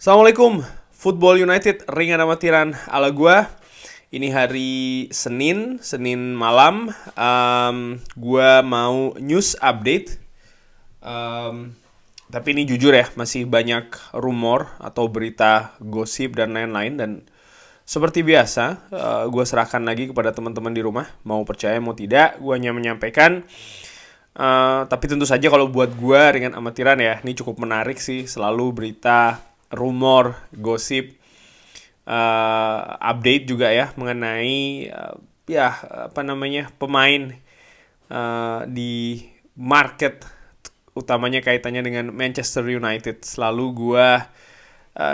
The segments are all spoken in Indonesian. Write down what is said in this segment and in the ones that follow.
Assalamualaikum, Football United ringan amatiran ala gua. Ini hari Senin malam. Gua mau news update. Tapi ini jujur ya, masih banyak rumor atau berita gosip dan lain-lain. Dan seperti biasa, gua serahkan lagi kepada teman-teman di rumah. Mau percaya mau tidak, gua hanya menyampaikan. Tapi tentu saja kalau buat gue ringan amatiran ya, ini cukup menarik sih. Selalu berita, rumor, gosip, update juga ya mengenai pemain di market, utamanya kaitannya dengan Manchester United. Selalu gue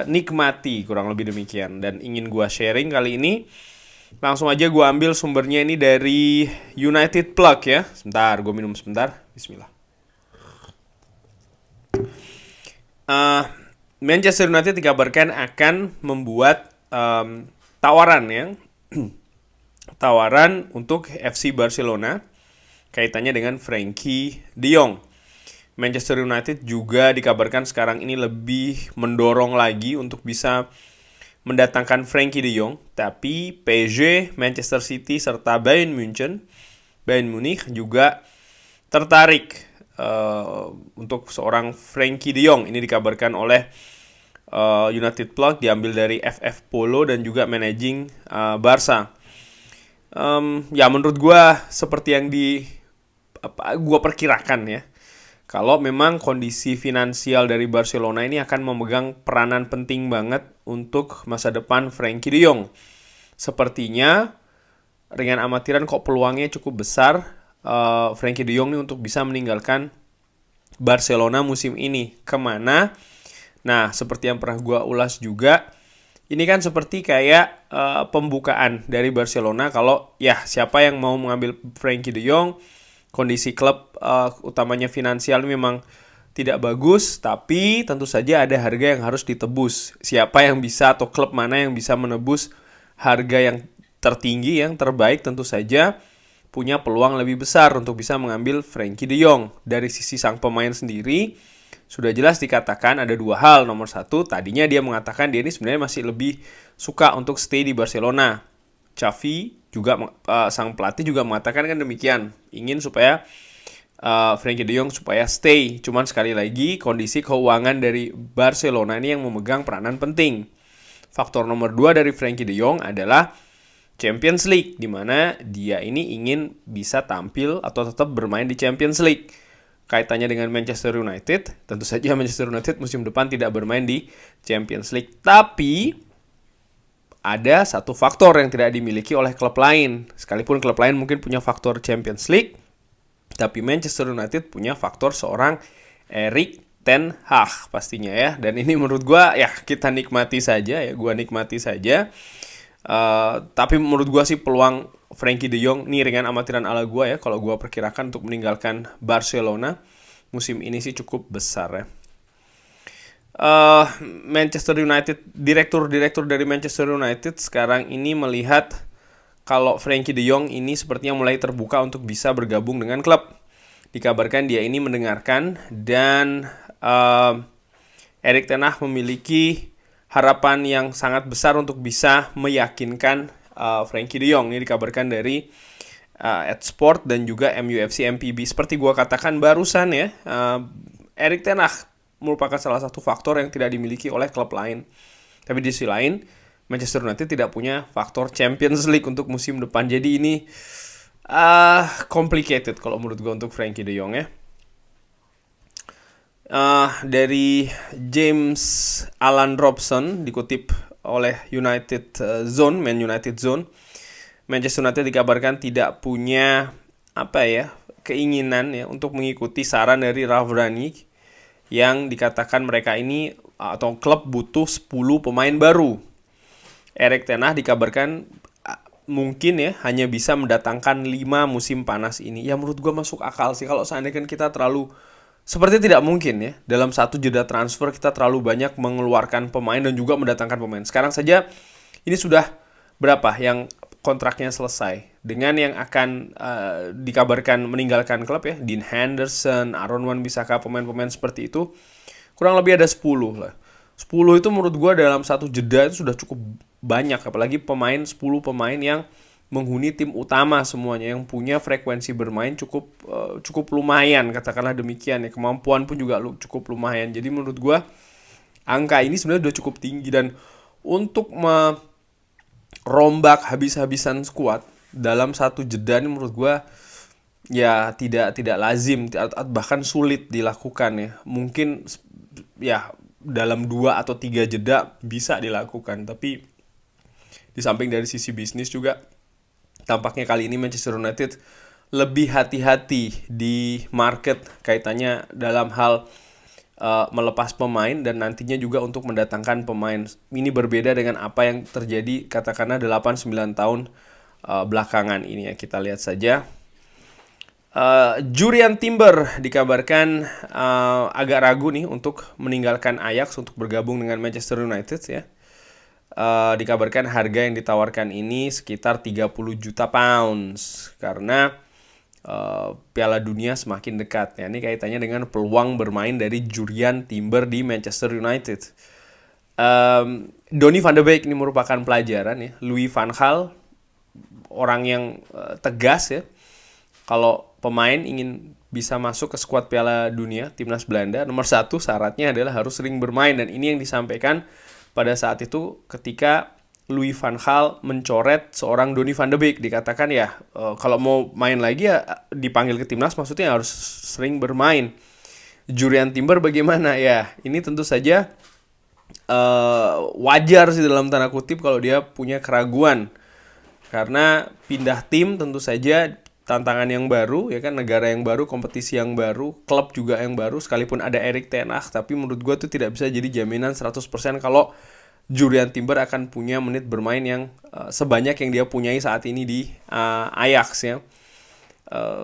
nikmati, kurang lebih demikian, dan ingin gue sharing kali ini. Langsung aja gue ambil sumbernya ini dari United Plug ya. Sebentar, gue minum sebentar. Bismillah. Manchester United dikabarkan akan membuat tawaran ya. Tawaran untuk FC Barcelona kaitannya dengan Frenkie de Jong. Manchester United juga dikabarkan sekarang ini lebih mendorong lagi untuk bisa mendatangkan Frenkie de Jong, tapi PSG, Manchester City, serta Bayern Munich juga tertarik untuk seorang Frenkie de Jong. Ini dikabarkan oleh United Plug, diambil dari FF Polo dan juga managing Barca. Ya menurut gue seperti yang gue perkirakan ya. Kalau memang kondisi finansial dari Barcelona ini akan memegang peranan penting banget untuk masa depan Frenkie de Jong. Sepertinya ringan amatiran kok peluangnya cukup besar Frenkie de Jong ini untuk bisa meninggalkan Barcelona musim ini. Kemana? Nah, seperti yang pernah gue ulas juga, ini kan seperti kayak pembukaan dari Barcelona. Kalau ya siapa yang mau mengambil Frenkie de Jong, kondisi klub utamanya finansial memang tidak bagus, tapi tentu saja ada harga yang harus ditebus. Siapa yang bisa atau klub mana yang bisa menebus harga yang tertinggi, yang terbaik, tentu saja punya peluang lebih besar untuk bisa mengambil Frenkie de Jong. Dari sisi sang pemain sendiri, sudah jelas dikatakan ada dua hal. Nomor satu, tadinya dia mengatakan dia ini sebenarnya masih lebih suka untuk stay di Barcelona. Xavi juga sang pelatih juga mengatakan kan demikian, ingin supaya Frenkie de Jong supaya stay. Cuman sekali lagi kondisi keuangan dari Barcelona ini yang memegang peranan penting. Faktor nomor 2 dari Frenkie de Jong adalah Champions League, di mana dia ini ingin bisa tampil atau tetap bermain di Champions League. Kaitannya dengan Manchester United, tentu saja Manchester United musim depan tidak bermain di Champions League. Tapi ada satu faktor yang tidak dimiliki oleh klub lain. Sekalipun klub lain mungkin punya faktor Champions League, tapi Manchester United punya faktor seorang Erik ten Hag pastinya ya. Dan ini menurut gue ya kita nikmati saja ya. Gue nikmati saja. Tapi menurut gue sih peluang Frenkie de Jong nih ringan amatiran ala gue ya. Kalau gue perkirakan untuk meninggalkan Barcelona musim ini sih cukup besar ya. Manchester United, direktur dari Manchester United sekarang ini melihat kalau Frenkie de Jong ini sepertinya mulai terbuka untuk bisa bergabung dengan klub. Dikabarkan dia ini mendengarkan dan Erik ten Hag memiliki harapan yang sangat besar untuk bisa meyakinkan Frenkie de Jong. Ini dikabarkan dari @sport dan juga MUFC MPB. Seperti gua katakan barusan ya, Erik ten Hag merupakan salah satu faktor yang tidak dimiliki oleh klub lain. Tapi di sisi lain, Manchester United tidak punya faktor Champions League untuk musim depan. Jadi ini complicated kalau menurut gue untuk Frenkie de Jong ya. Dari James Alan Robson dikutip oleh United Zone, Man United Zone, Manchester United dikabarkan tidak punya keinginan ya untuk mengikuti saran dari Ralf Rangnick yang dikatakan mereka ini atau klub butuh 10 pemain baru. Erik ten Hag dikabarkan mungkin ya hanya bisa mendatangkan 5 musim panas ini. Ya menurut gue masuk akal sih kalau seandainya kita terlalu seperti tidak mungkin ya dalam satu jeda transfer kita terlalu banyak mengeluarkan pemain dan juga mendatangkan pemain. Sekarang saja ini sudah berapa yang kontraknya selesai dengan yang akan dikabarkan meninggalkan klub ya, Dean Henderson, Aaron Wan-Bissaka, pemain-pemain seperti itu kurang lebih ada 10 lah. 10 itu menurut gue dalam satu jeda itu sudah cukup banyak, apalagi 10 pemain yang menghuni tim utama semuanya, yang punya frekuensi bermain cukup lumayan, katakanlah demikian ya. Kemampuan pun juga cukup lumayan. Jadi menurut gue angka ini sebenarnya udah cukup tinggi, dan untuk merombak habis-habisan skuad dalam satu jeda ini menurut gue ya tidak lazim, bahkan sulit dilakukan ya. Mungkin ya dalam 2 atau 3 jeda bisa dilakukan, tapi di samping dari sisi bisnis juga tampaknya kali ini Manchester United lebih hati-hati di market kaitannya dalam hal melepas pemain dan nantinya juga untuk mendatangkan pemain. Ini berbeda dengan apa yang terjadi katakanlah 8-9 tahun belakangan ini ya. Kita lihat saja. Jurriën Timber dikabarkan agak ragu nih untuk meninggalkan Ajax untuk bergabung dengan Manchester United ya. Dikabarkan harga yang ditawarkan ini sekitar 30 juta pounds karena Piala Dunia semakin dekat ya. Ini kaitannya dengan peluang bermain dari Jurriën Timber di Manchester United. Donny van de Beek ini merupakan pelajaran ya. Louis van Gaal orang yang tegas ya. Kalau pemain ingin bisa masuk ke skuad Piala Dunia Timnas Belanda, nomor 1 syaratnya adalah harus sering bermain, dan ini yang disampaikan pada saat itu ketika Louis van Gaal mencoret seorang Donny van de Beek. Dikatakan ya kalau mau main lagi ya dipanggil ke timnas, maksudnya harus sering bermain. Jurriën Timber bagaimana ya? Ini tentu saja wajar sih dalam tanda kutip kalau dia punya keraguan, karena pindah tim tentu saja tantangan yang baru ya kan, negara yang baru, kompetisi yang baru, klub juga yang baru, sekalipun ada Erik ten Hag, tapi menurut gue tuh tidak bisa jadi jaminan 100% kalau Jurriën Timber akan punya menit bermain yang sebanyak yang dia punyai saat ini di Ajax ya.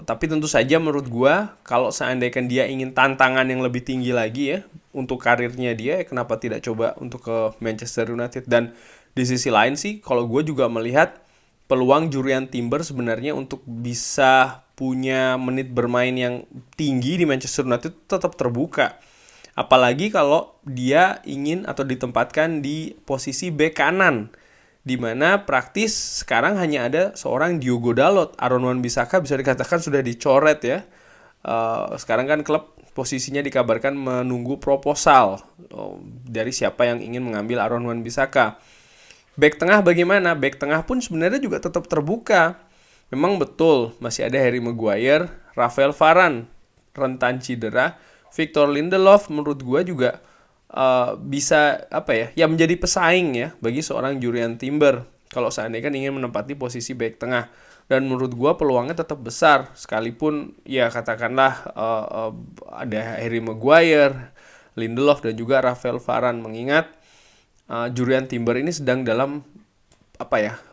Tapi tentu saja menurut gue kalau seandainya dia ingin tantangan yang lebih tinggi lagi ya untuk karirnya dia, kenapa tidak coba untuk ke Manchester United. Dan di sisi lain sih kalau gue juga melihat peluang Jurriën Timber sebenarnya untuk bisa punya menit bermain yang tinggi di Manchester United tetap terbuka. Apalagi kalau dia ingin atau ditempatkan di posisi bek kanan, di mana praktis sekarang hanya ada seorang Diogo Dalot. Aaron Wan-Bissaka bisa dikatakan sudah dicoret ya. Sekarang kan klub posisinya dikabarkan menunggu proposal dari siapa yang ingin mengambil Aaron Wan-Bissaka. Back tengah bagaimana? Back tengah pun sebenarnya juga tetap terbuka. Memang betul masih ada Harry Maguire, Rafael Varane rentan cedera, Victor Lindelof menurut gue juga bisa menjadi pesaing ya bagi seorang Jurriën Timber kalau seandainya kan ingin menempati posisi back tengah. Dan menurut gue peluangnya tetap besar, sekalipun ya katakanlah ada Harry Maguire, Lindelof dan juga Rafael Varane, mengingat Jurriën Timber ini sedang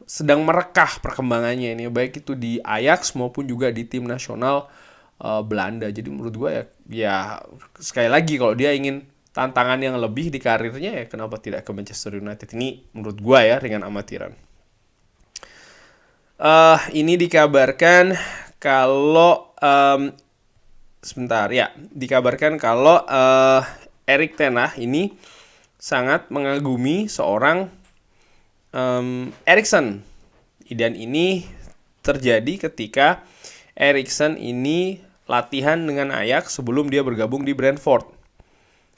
sedang merekah perkembangannya ini, baik itu di Ajax maupun juga di tim nasional Belanda. Jadi menurut gue ya sekali lagi kalau dia ingin tantangan yang lebih di karirnya ya kenapa tidak ke Manchester United. Ini menurut gue ya ringan amatiran. Ini dikabarkan kalau dikabarkan kalau Erik ten Hag ini sangat mengagumi seorang Eriksen. Dan ini terjadi ketika Eriksen ini latihan dengan Ajax sebelum dia bergabung di Brentford.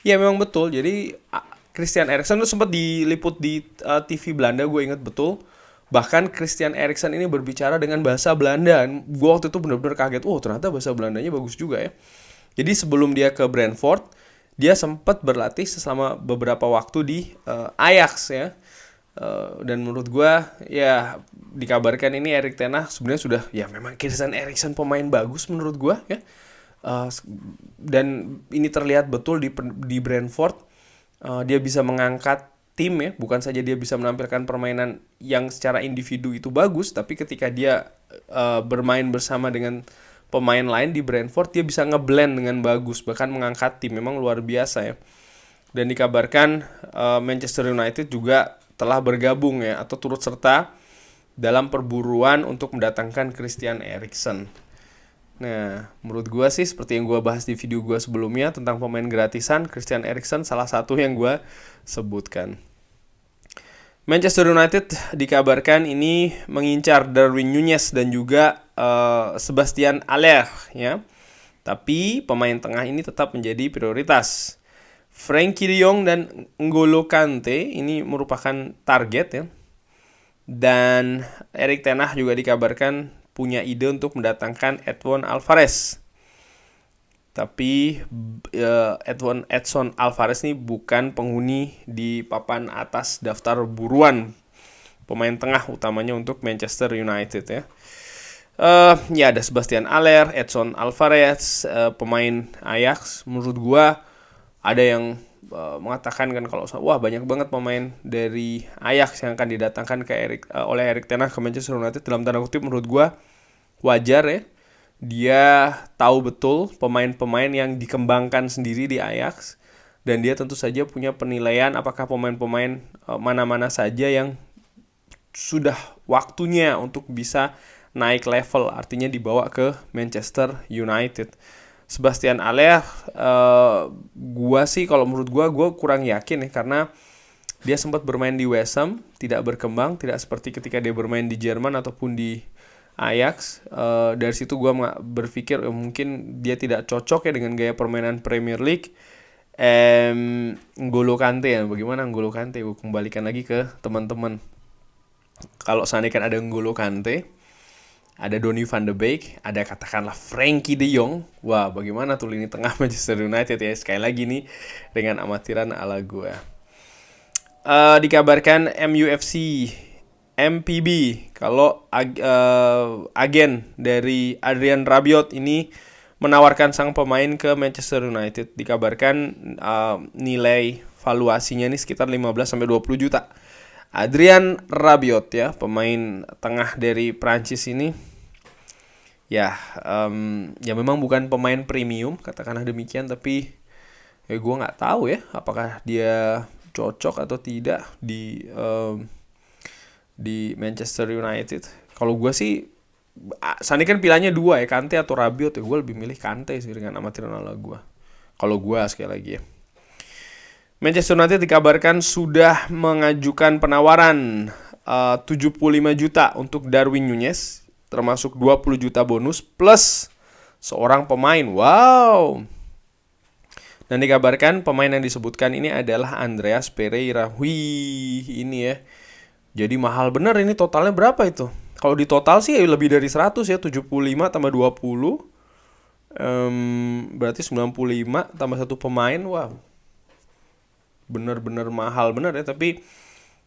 Ya memang betul, jadi Christian Eriksen itu sempat diliput di TV Belanda, gue ingat betul. Bahkan Christian Eriksen ini berbicara dengan bahasa Belanda. Gue waktu itu benar-benar kaget, ternyata bahasa Belandanya bagus juga ya. Jadi sebelum dia ke Brentford, dia sempat berlatih selama beberapa waktu di Ajax ya. Dan menurut gue ya dikabarkan ini Erik ten Hag sebenarnya sudah ya memang Christian Eriksen pemain bagus menurut gue ya. Dan ini terlihat betul di Brentford. Dia bisa mengangkat tim ya, bukan saja dia bisa menampilkan permainan yang secara individu itu bagus, tapi ketika dia bermain bersama dengan pemain lain di Brentford, dia bisa ngeblend dengan bagus, bahkan mengangkat tim. Memang luar biasa ya. Dan dikabarkan Manchester United juga telah bergabung ya atau turut serta dalam perburuan untuk mendatangkan Christian Eriksen. Nah, menurut gua sih seperti yang gua bahas di video gua sebelumnya tentang pemain gratisan, Christian Eriksen salah satu yang gua sebutkan. Manchester United dikabarkan ini mengincar Darwin Núñez dan juga Sebastian Haller ya. Tapi pemain tengah ini tetap menjadi prioritas. Frenkie de Jong dan N'Golo Kante ini merupakan target ya. Dan Erik ten Hag juga dikabarkan punya ide untuk mendatangkan Edson Alvarez. Tapi Edson Alvarez ini bukan penghuni di papan atas daftar buruan pemain tengah utamanya untuk Manchester United ya. Ya ada Sebastian Haller, Edson Alvarez, pemain Ajax. Menurut gua ada yang mengatakan kan kalau wah banyak banget pemain dari Ajax yang akan didatangkan oleh Erik ten Hag ke Manchester United. Dalam tanda kutip menurut gua wajar ya. Dia tahu betul pemain-pemain yang dikembangkan sendiri di Ajax dan dia tentu saja punya penilaian apakah pemain-pemain mana-mana saja yang sudah waktunya untuk bisa naik level, artinya dibawa ke Manchester United. Sebastian Haller, gua sih kalau menurut gua kurang yakin ya karena dia sempat bermain di West Ham, tidak berkembang, tidak seperti ketika dia bermain di Jerman ataupun di Ajax. Dari situ gue berpikir mungkin dia tidak cocok ya dengan gaya permainan Premier League. N'Golo Kante ya, bagaimana N'Golo Kante? Gue kembalikan lagi ke teman-teman. Kalau seandainya ada N'Golo Kante, ada Donny van de Beek, ada katakanlah Frenkie de Jong. Wah, bagaimana tuh lini tengah Manchester United ya? Sekali lagi nih dengan amatiran ala gue. Dikabarkan MUFC MPB kalau agen dari Adrien Rabiot ini menawarkan sang pemain ke Manchester United. Dikabarkan nilai valuasinya ini sekitar 15-20 juta. Adrien Rabiot ya, pemain tengah dari Prancis ini ya memang bukan pemain premium katakanlah demikian, tapi gue nggak tahu ya apakah dia cocok atau tidak di Manchester United. Kalau gue sih Sani kan pilihannya dua ya, Kante atau Rabiot ya. Gue lebih milih Kante sih dengan amatiran ala gue. Kalau gue sekali lagi ya. Manchester United dikabarkan sudah mengajukan penawaran 75 juta untuk Darwin Núñez, termasuk 20 juta bonus plus seorang pemain. Wow. Dan dikabarkan pemain yang disebutkan ini adalah Andreas Pereira. Wih, ini ya. Jadi mahal bener ini, totalnya berapa itu? Kalau di total sih lebih dari 100 ya, 75 tambah 20. Berarti 95 tambah satu pemain. Wow. Bener-bener mahal bener ya, tapi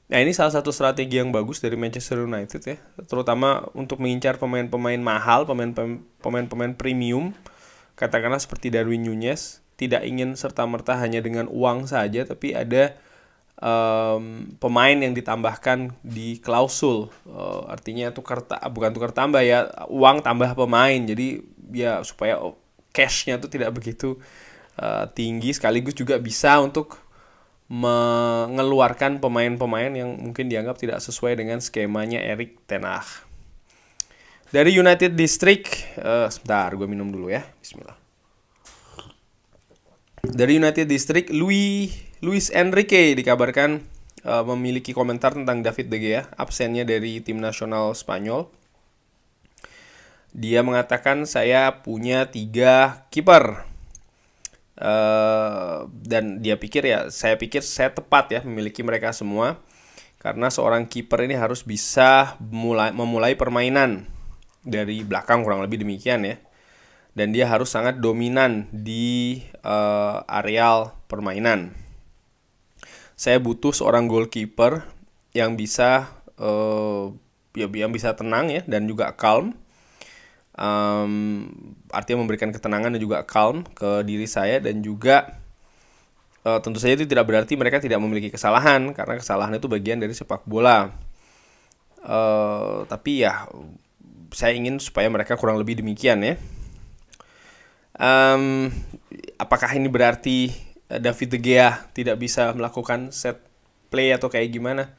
nah ini salah satu strategi yang bagus dari Manchester United ya, terutama untuk mengincar pemain-pemain mahal, pemain-pemain premium, katakanlah seperti Darwin Núñez. Tidak ingin serta-merta hanya dengan uang saja, tapi ada pemain yang ditambahkan di klausul, artinya bukan tukar tambah ya, uang tambah pemain, jadi ya supaya cashnya tuh tidak begitu tinggi, sekaligus juga bisa untuk mengeluarkan pemain-pemain yang mungkin dianggap tidak sesuai dengan skemanya Erik ten Hag. Dari United District, sebentar gue minum dulu ya, bismillah. Dari United District, Luis Enrique dikabarkan memiliki komentar tentang David De Gea, absennya dari tim nasional Spanyol. Dia mengatakan saya punya 3 kiper. Dan saya pikir saya tepat ya memiliki mereka semua. Karena seorang kiper ini harus bisa memulai permainan dari belakang, kurang lebih demikian ya. Dan dia harus sangat dominan di areal permainan. Saya butuh seorang goalkeeper yang bisa yang bisa tenang ya dan juga calm. Artinya memberikan ketenangan dan juga calm ke diri saya, dan juga tentu saja itu tidak berarti mereka tidak memiliki kesalahan, karena kesalahan itu bagian dari sepak bola. Tapi ya saya ingin supaya mereka kurang lebih demikian ya. Apakah ini berarti David De Gea tidak bisa melakukan set play atau kayak gimana?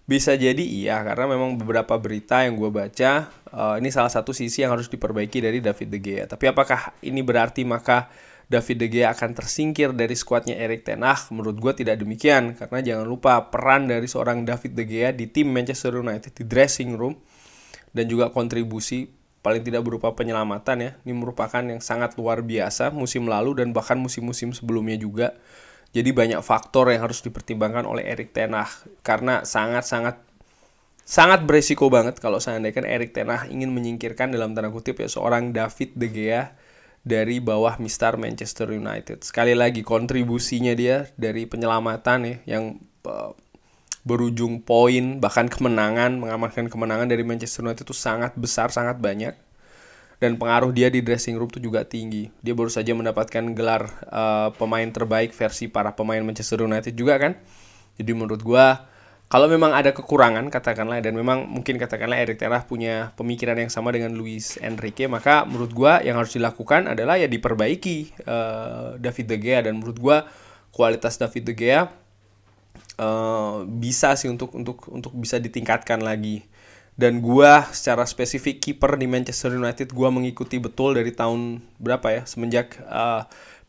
Bisa jadi iya, karena memang beberapa berita yang gue baca, ini salah satu sisi yang harus diperbaiki dari David De Gea. Tapi apakah ini berarti maka David De Gea akan tersingkir dari skuadnya Erik ten Hag? Menurut gue tidak demikian, karena jangan lupa peran dari seorang David De Gea di tim Manchester United di dressing room dan juga kontribusi paling tidak berupa penyelamatan ya. Ini merupakan yang sangat luar biasa musim lalu dan bahkan musim-musim sebelumnya juga. Jadi banyak faktor yang harus dipertimbangkan oleh Erik ten Hag karena sangat beresiko banget kalau seandainya Erik ten Hag ingin menyingkirkan dalam tanda kutip ya seorang David De Gea dari bawah Mister Manchester United. Sekali lagi kontribusinya dia dari penyelamatan ya yang berujung poin bahkan kemenangan, mengamankan kemenangan dari Manchester United itu sangat besar, sangat banyak. Dan pengaruh dia di dressing room itu juga tinggi. Dia baru saja mendapatkan gelar pemain terbaik versi para pemain Manchester United juga kan. Jadi menurut gue, kalau memang ada kekurangan katakanlah, dan memang mungkin katakanlah Erik ten Hag punya pemikiran yang sama dengan Luis Enrique, maka menurut gue yang harus dilakukan adalah ya diperbaiki David De Gea. Dan menurut gue kualitas David De Gea bisa sih untuk bisa ditingkatkan lagi. Dan gua secara spesifik kiper di Manchester United gua mengikuti betul dari tahun berapa ya, semenjak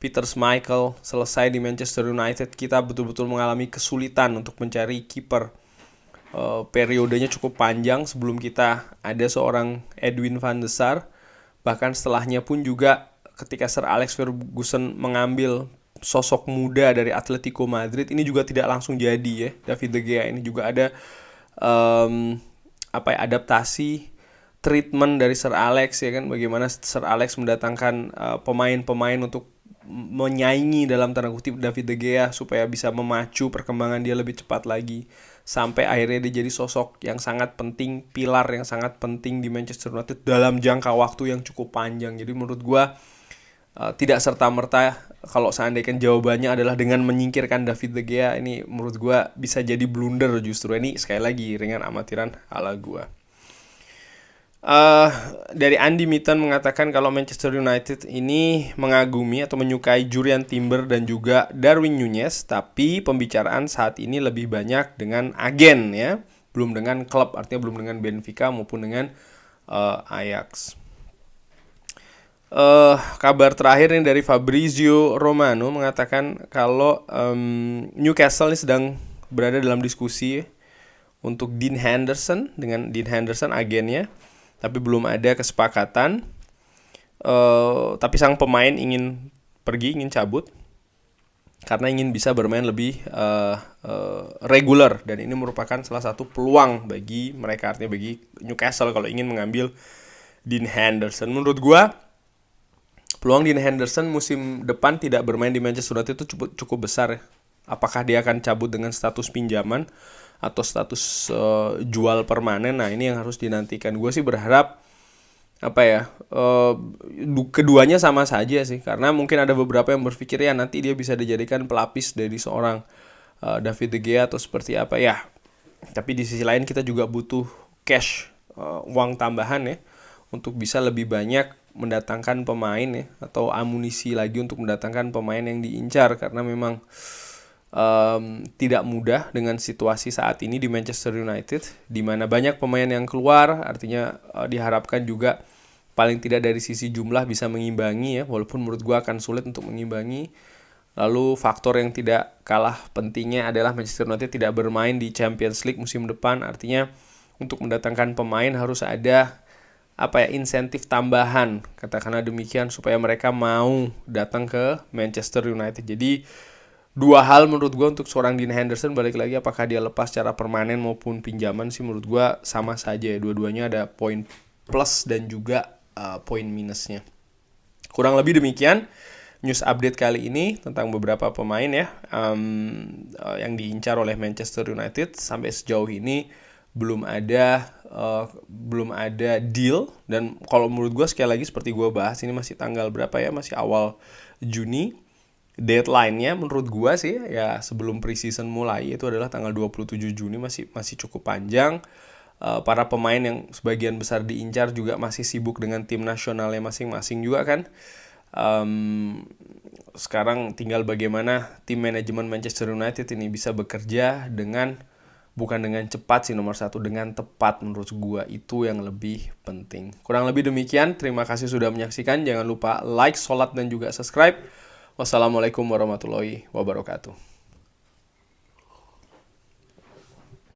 Peter Schmeichel selesai di Manchester United, kita betul-betul mengalami kesulitan untuk mencari kiper. Periodenya cukup panjang sebelum kita ada seorang Edwin van der Sar. Bahkan setelahnya pun juga ketika Sir Alex Ferguson mengambil sosok muda dari Atletico Madrid, ini juga tidak langsung jadi ya. David De Gea ini juga ada adaptasi treatment dari Sir Alex ya kan, bagaimana Sir Alex mendatangkan pemain-pemain untuk menyaingi dalam tanda kutip David De Gea supaya bisa memacu perkembangan dia lebih cepat lagi sampai akhirnya dia jadi sosok yang sangat penting, pilar yang sangat penting di Manchester United dalam jangka waktu yang cukup panjang. Jadi menurut gua tidak serta-merta kalau seandainya jawabannya adalah dengan menyingkirkan David De Gea, ini menurut gue bisa jadi blunder justru. Ini sekali lagi ringan amatiran ala gue. Dari Andy Mitten mengatakan kalau Manchester United ini mengagumi atau menyukai Jurriën Timber dan juga Darwin Núñez, tapi pembicaraan saat ini lebih banyak dengan agen ya, belum dengan klub, artinya belum dengan Benfica maupun dengan Ajax. Kabar terakhir ini dari Fabrizio Romano mengatakan kalau Newcastle ini sedang berada dalam diskusi untuk Dean Henderson dengan Dean Henderson agennya, tapi belum ada kesepakatan. Tapi sang pemain ingin pergi, ingin cabut karena ingin bisa bermain lebih regular, dan ini merupakan salah satu peluang bagi mereka, artinya bagi Newcastle kalau ingin mengambil Dean Henderson. Menurut gua peluang Dean Henderson musim depan tidak bermain di Manchester United itu cukup besar ya. Apakah dia akan cabut dengan status pinjaman atau status jual permanen? Nah ini yang harus dinantikan. Gue sih berharap keduanya sama saja sih, karena mungkin ada beberapa yang berpikir ya nanti dia bisa dijadikan pelapis dari seorang David De Gea atau seperti apa ya. Tapi di sisi lain kita juga butuh cash, uang tambahan ya, untuk bisa lebih banyak mendatangkan pemain ya, atau amunisi lagi untuk mendatangkan pemain yang diincar, karena memang tidak mudah dengan situasi saat ini di Manchester United, di mana banyak pemain yang keluar, artinya diharapkan juga paling tidak dari sisi jumlah bisa mengimbangi ya, walaupun menurut gue akan sulit untuk mengimbangi. Lalu faktor yang tidak kalah pentingnya adalah Manchester United tidak bermain di Champions League musim depan, artinya untuk mendatangkan pemain harus ada insentif tambahan, katakanlah demikian, supaya mereka mau datang ke Manchester United. Jadi dua hal menurut gue untuk seorang Dean Henderson, balik lagi apakah dia lepas secara permanen maupun pinjaman sih menurut gue sama saja ya, dua-duanya ada poin plus dan juga poin minusnya. Kurang lebih demikian news update kali ini tentang beberapa pemain ya yang diincar oleh Manchester United. Sampai sejauh ini belum ada deal, dan kalau menurut gue sekali lagi seperti gue bahas, ini masih tanggal berapa ya, masih awal Juni. Deadline-nya menurut gue sih ya sebelum preseason mulai itu adalah tanggal 27 Juni, masih cukup panjang. Para pemain yang sebagian besar diincar juga masih sibuk dengan tim nasionalnya masing-masing juga kan. Sekarang tinggal bagaimana tim manajemen Manchester United ini bisa bekerja dengan bukan dengan cepat sih nomor satu, dengan tepat menurut gua itu yang lebih penting. Kurang lebih demikian, terima kasih sudah menyaksikan. Jangan lupa like, sholat, dan juga subscribe. Wassalamualaikum warahmatullahi wabarakatuh.